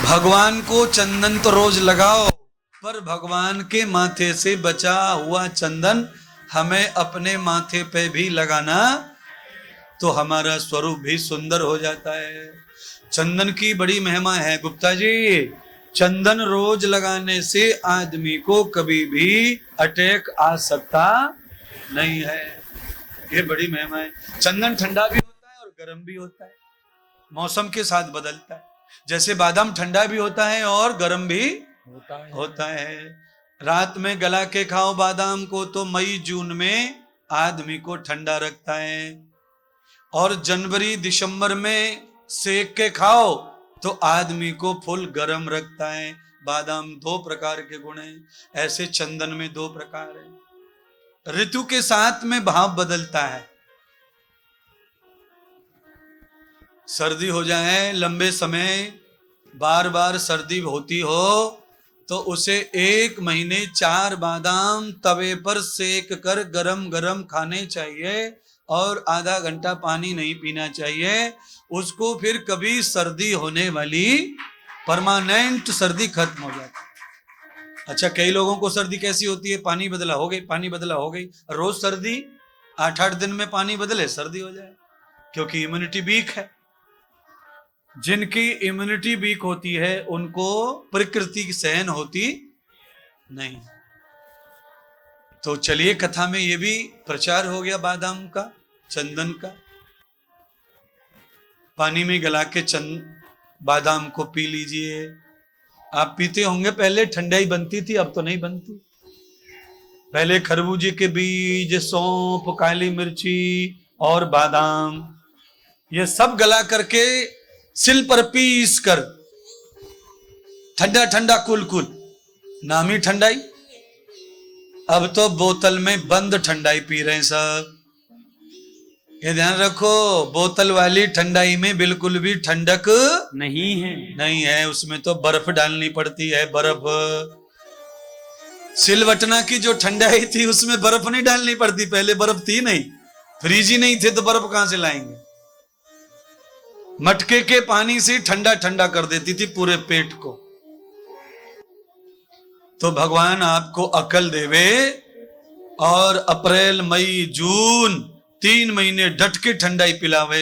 भगवान को चंदन तो रोज लगाओ, पर भगवान के माथे से बचा हुआ चंदन हमें अपने माथे पे भी लगाना, तो हमारा स्वरूप भी सुंदर हो जाता है। चंदन की बड़ी महिमा है गुप्ता जी। चंदन रोज लगाने से आदमी को कभी भी अटैक आ सकता नहीं है। ये बड़ी महिमा है। चंदन ठंडा भी होता है और गर्म भी होता है, मौसम के साथ बदलता है। जैसे बादाम ठंडा भी होता है और गर्म भी होता है। रात में गला के खाओ बादाम को तो मई जून में आदमी को ठंडा रखता है, और जनवरी दिसंबर में सेक के खाओ तो आदमी को फुल गर्म रखता है। बादाम 2 प्रकार के गुण हैं, ऐसे चंदन में 2 प्रकार है। ऋतु के साथ में भाव बदलता है। सर्दी हो जाए, लंबे समय बार बार सर्दी होती हो, तो उसे 1 महीने 4 बादाम तवे पर सेक कर गरम गरम खाने चाहिए, और आधा घंटा पानी नहीं पीना चाहिए। उसको फिर कभी सर्दी होने वाली परमानेंट सर्दी खत्म हो जाती है। अच्छा, कई लोगों को सर्दी कैसी होती है? पानी बदला हो गई, पानी बदला हो गई, रोज सर्दी, 8-8 दिन में पानी बदले सर्दी हो जाए, क्योंकि इम्यूनिटी वीक है। जिनकी इम्यूनिटी वीक होती है उनको प्रकृति की सहन होती नहीं। तो चलिए, कथा में ये भी प्रचार हो गया बादाम का, चंदन का। पानी में गला के बादाम को पी लीजिए। आप पीते होंगे, पहले ठंडाई बनती थी, अब तो नहीं बनती। पहले खरबूजे के बीज, सौंफ, काली मिर्ची और बादाम, ये सब गला करके सिल पर पीस कर ठंडा ठंडा कुल कुल, नामी ठंडाई। अब तो बोतल में बंद ठंडाई पी रहे हैं सब। ये ध्यान रखो, बोतल वाली ठंडाई में बिल्कुल भी ठंडक नहीं है। उसमें तो बर्फ डालनी पड़ती है, बर्फ। सिलवटना की जो ठंडाई थी उसमें बर्फ नहीं डालनी पड़ती, पहले बर्फ थी नहीं, फ्रिज ही नहीं थे, तो बर्फ कहां से लाएंगे? मटके के पानी से ठंडा ठंडा कर देती थी पूरे पेट को। तो भगवान आपको अकल देवे, और अप्रैल मई जून 3 महीने डट के ठंडाई पिलावे।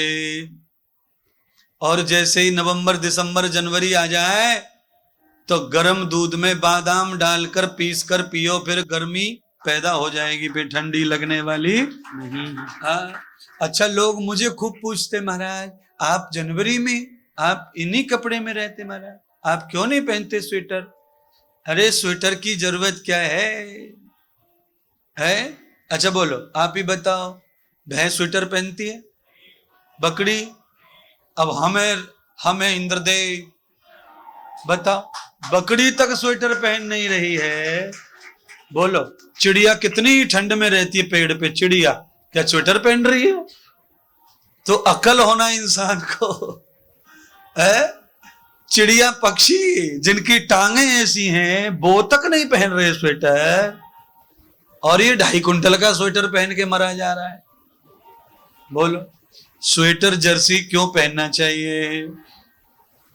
और जैसे ही नवंबर दिसंबर जनवरी आ जाए तो गर्म दूध में बादाम डालकर पीस कर पियो, फिर गर्मी पैदा हो जाएगी, फिर ठंडी लगने वाली नहीं। अच्छा, लोग मुझे खूब पूछते, महाराज आप जनवरी में आप इन्हीं कपड़े में रहते, महाराज आप क्यों नहीं पहनते स्वेटर? अरे स्वेटर की जरूरत क्या है? अच्छा बोलो, आप ही बताओ, भैंस स्वेटर पहनती है, बकरी? अब हमें इंद्रदेव बताओ, बकरी तक स्वेटर पहन नहीं रही है। बोलो, चिड़िया कितनी ठंड में रहती है पेड़ पे, चिड़िया क्या स्वेटर पहन रही है? तो अकल होना इंसान को है। चिड़िया पक्षी जिनकी टांगे ऐसी हैं वो तक नहीं पहन रहे स्वेटर, और ये 2.5 कुंटल का स्वेटर पहन के मरा जा रहा है। बोलो, स्वेटर जर्सी क्यों पहनना चाहिए?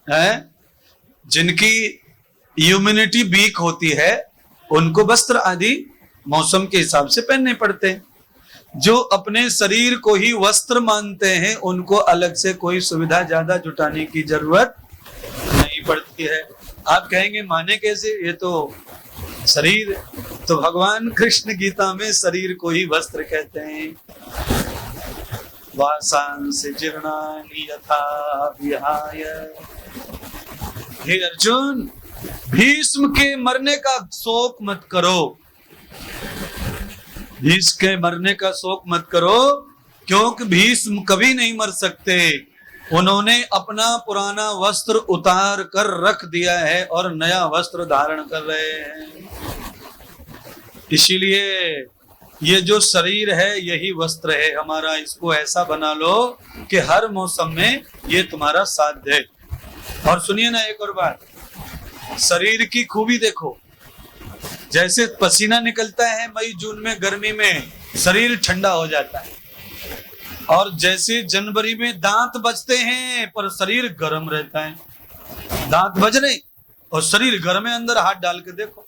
है जिनकी इम्यूनिटी वीक होती है उनको वस्त्र आदि मौसम के हिसाब से पहनने पड़ते हैं। जो अपने शरीर को ही वस्त्र मानते हैं उनको अलग से कोई सुविधा ज्यादा जुटाने की जरूरत नहीं पड़ती है। आप कहेंगे माने कैसे, ये तो शरीर, तो भगवान कृष्ण गीता में शरीर को ही वस्त्र कहते हैं। वासांस जीर्णानि यथा विहाय। हे अर्जुन, भीष्म के मरने का शोक मत करो, भीष्म के मरने का शोक मत करो, क्योंकि भीष्म कभी नहीं मर सकते। उन्होंने अपना पुराना वस्त्र उतार कर रख दिया है और नया वस्त्र धारण कर रहे हैं। इसीलिए ये जो शरीर है यही वस्त्र है हमारा, इसको ऐसा बना लो कि हर मौसम में ये तुम्हारा साथ दे। और सुनिए ना एक और बात, शरीर की खूबी देखो, जैसे पसीना निकलता है मई जून में, गर्मी में शरीर ठंडा हो जाता है, और जैसे जनवरी में दांत बचते हैं पर शरीर गर्म रहता है। दांत बज रहे और शरीर घर में अंदर हाथ डाल के देखो,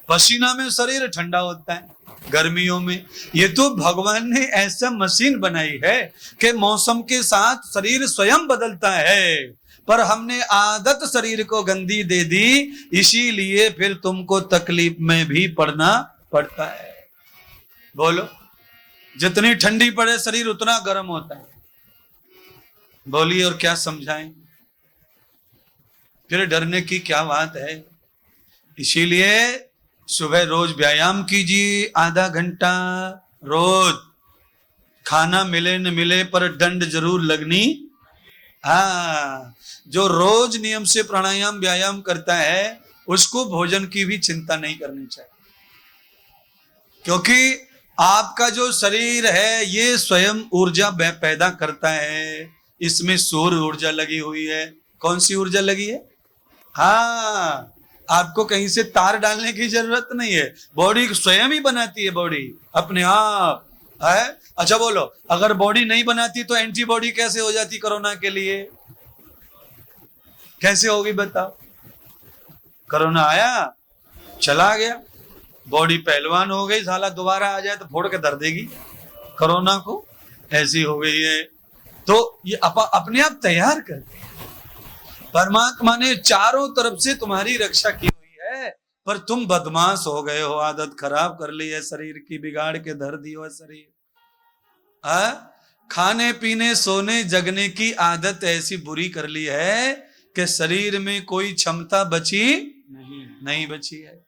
पसीना में शरीर ठंडा होता है गर्मियों में। ये तो भगवान ने ऐसा मशीन बनाई है कि मौसम के साथ शरीर स्वयं बदलता है, पर हमने आदत शरीर को गंदी दे दी, इसीलिए फिर तुमको तकलीफ में भी पड़ना पड़ता है। बोलो, जितनी ठंडी पड़े शरीर उतना गर्म होता है। बोलिए और क्या समझाएं, फिर डरने की क्या बात है। इसीलिए सुबह रोज व्यायाम कीजिए, आधा घंटा रोज। खाना मिले न मिले पर डंड जरूर लगनी। हाँ, जो रोज नियम से प्राणायाम व्यायाम करता है उसको भोजन की भी चिंता नहीं करनी चाहिए, क्योंकि आपका जो शरीर है ये स्वयं ऊर्जा पैदा करता है। इसमें सौर ऊर्जा लगी हुई है। कौन सी ऊर्जा लगी है? हाँ, आपको कहीं से तार डालने की जरूरत नहीं है, बॉडी स्वयं ही बनाती है, बॉडी अपने आप है। अच्छा बोलो, अगर बॉडी नहीं बनाती तो एंटीबॉडी कैसे हो जाती कोरोना के लिए? कैसे होगी बताओ? कोरोना आया, चला गया, बॉडी पहलवान हो गई, साला दोबारा आ जाए तो फोड़ के धर देगी कोरोना को, ऐसी हो गई है। तो ये अपने आप तैयार करते हैं। परमात्मा ने चारों तरफ से तुम्हारी रक्षा की हुई है, पर तुम बदमाश हो गए हो, आदत खराब कर ली है शरीर की, बिगाड़ के धर दी हो शरीर। खाने पीने सोने जगने की आदत ऐसी बुरी कर ली है कि शरीर में कोई क्षमता बची नहीं बची है।